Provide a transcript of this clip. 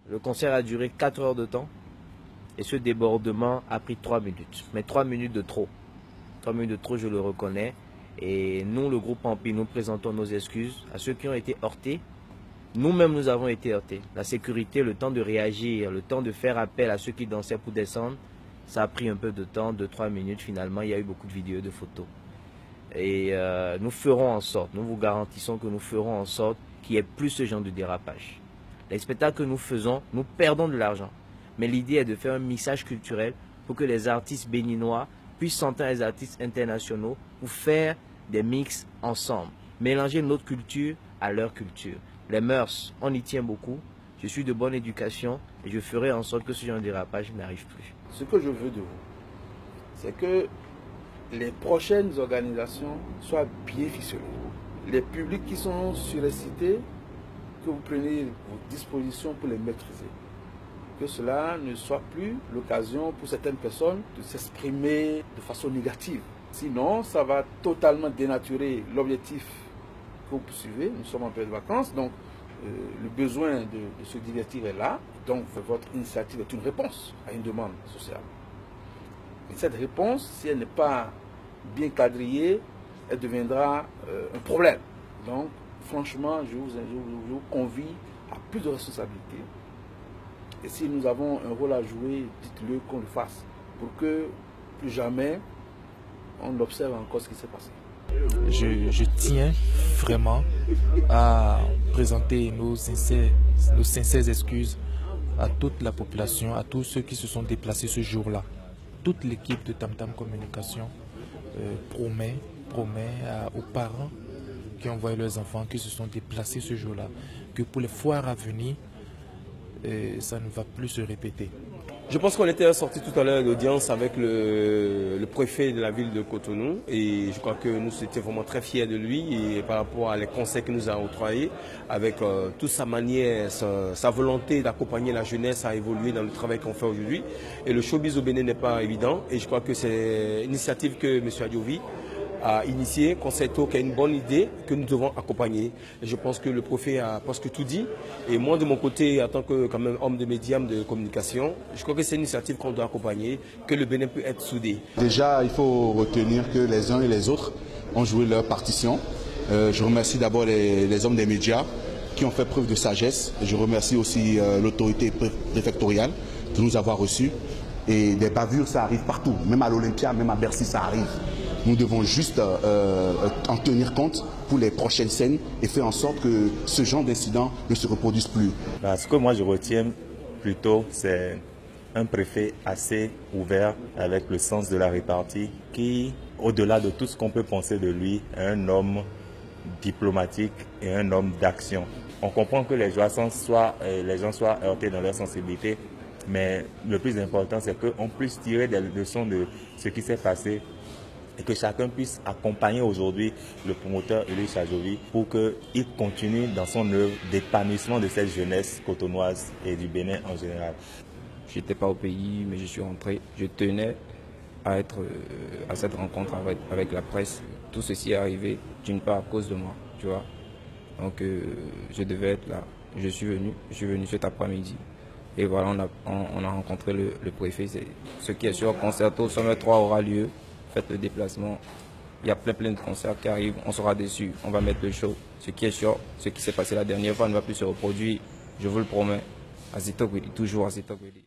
Le concert a duré 4 heures de temps et ce débordement a pris 3 minutes. Mais 3 minutes de trop. 3 minutes de trop, je le reconnais. Et nous, le groupe Empire, nous présentons nos excuses à ceux qui ont été heurtés. Nous-mêmes, nous avons été heurtés. La sécurité, le temps de réagir, le temps de faire appel à ceux qui dansaient pour descendre, ça a pris un peu de temps, 2-3 minutes. Finalement, il y a eu beaucoup de vidéos, de photos. Et nous ferons en sorte, nous vous garantissons que nous ferons en sorte qu'il n'y ait plus ce genre de dérapage. Les spectacles que nous faisons, nous perdons de l'argent. Mais l'idée est de faire un mixage culturel pour que les artistes béninois puissent s'entendre les artistes internationaux pour faire des mix ensemble. Mélanger notre culture à leur culture. Les mœurs, on y tient beaucoup. Je suis de bonne éducation et je ferai en sorte que ce genre de dérapage n'arrive plus. Ce que je veux de vous, c'est que les prochaines organisations soient bien ficelées. Les publics qui sont sur les cités, que vous preniez vos dispositions pour les maîtriser. Que cela ne soit plus l'occasion pour certaines personnes de s'exprimer de façon négative. Sinon, ça va totalement dénaturer l'objectif que vous poursuivez. Nous sommes en période de vacances, donc le besoin de se divertir est là. Donc votre initiative est une réponse à une demande sociale. Mais cette réponse, si elle n'est pas bien quadrillée, elle deviendra un problème. Donc, franchement, je vous convie à plus de responsabilité. Et si nous avons un rôle à jouer, dites-le qu'on le fasse. Pour que plus jamais on observe encore ce qui s'est passé. Je tiens vraiment à présenter nos sincères excuses à toute la population, à tous ceux qui se sont déplacés ce jour-là. Toute l'équipe de Tam Tam Communication promet aux parents qui ont envoyé leurs enfants, qui se sont déplacés ce jour-là, que pour les foires à venir, ça ne va plus se répéter. Je pense qu'on était sorti tout à l'heure d'audience avec le préfet de la ville de Cotonou et je crois que nous étions vraiment très fiers de lui et par rapport à les conseils qu'il nous a octroyés avec toute sa manière, sa volonté d'accompagner la jeunesse à évoluer dans le travail qu'on fait aujourd'hui. Et le showbiz au Bénin n'est pas évident et je crois que c'est une initiative que M. Adjovi a initié, Concerto, qui a une bonne idée que nous devons accompagner. Et je pense que le préfet a presque tout dit. Et moi, de mon côté, en tant que quand même homme de médias, de communication, je crois que c'est une initiative qu'on doit accompagner, que le Bénin peut être soudé. Déjà, il faut retenir que les uns et les autres ont joué leur partition. Je remercie d'abord les hommes des médias qui ont fait preuve de sagesse. Je remercie aussi l'autorité préfectoriale de nous avoir reçus. Et des bavures, ça arrive partout. Même à l'Olympia, même à Bercy, ça arrive. Nous devons juste en tenir compte pour les prochaines scènes et faire en sorte que ce genre d'incident ne se reproduise plus. Ce que moi je retiens plutôt, c'est un préfet assez ouvert avec le sens de la répartie qui, au-delà de tout ce qu'on peut penser de lui, est un homme diplomatique et un homme d'action. On comprend que les gens soient heurtés dans leur sensibilité, mais le plus important, c'est qu'on puisse tirer des leçons de ce qui s'est passé et que chacun puisse accompagner aujourd'hui le promoteur Elie Adjovi pour qu'il continue dans son œuvre d'épanouissement de cette jeunesse cotonoise et du Bénin en général. Je n'étais pas au pays, mais je suis rentré. Je tenais à être à cette rencontre avec la presse. Tout ceci est arrivé d'une part à cause de moi, tu vois. Donc je devais être là. Je suis venu cet après-midi. Et voilà, on a rencontré le préfet. Ce qui est sûr, Concerto Sommet 3 aura lieu. Faites le déplacement. Il y a plein de concerts qui arrivent. On sera déçus. On va mettre le show. Ce qui est sûr, ce qui s'est passé la dernière fois ne va plus se reproduire. Je vous le promets. Azito Gwili, toujours Azito Gwili.